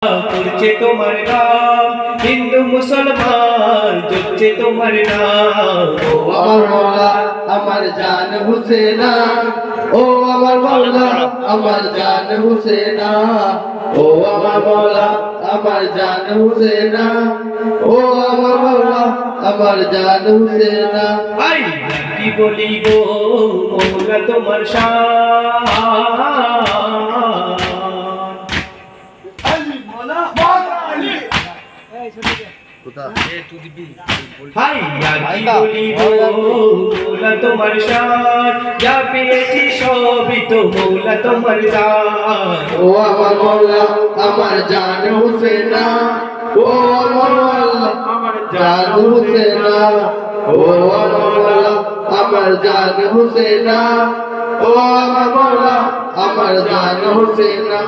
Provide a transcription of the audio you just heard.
করছে তোমার নাম, হিন্দু মুসলমান জপছে তোমার নাম। ও আমার মওলা আমার জান হুসেনা, ও আমার মওলা আমার জান হুসেনা, ও আমার মওলা আমার জান হুসেনা, ও আমার মওলা আমার জান হুসেনা। আই কি বলি গো মওলা তোমার শান, হাই কি বলি গো মওলা তোমার শান, যা পেয়েছি সবই তো মওলা তোমার দান। ও আমার মওলা আমার জান হুসেনা, ও আমার মওলা আমার জান হুসেনা, ও আমার মওলা আমার জান হুসেনা, ও আমার মওলা আমার জান হুসেনা।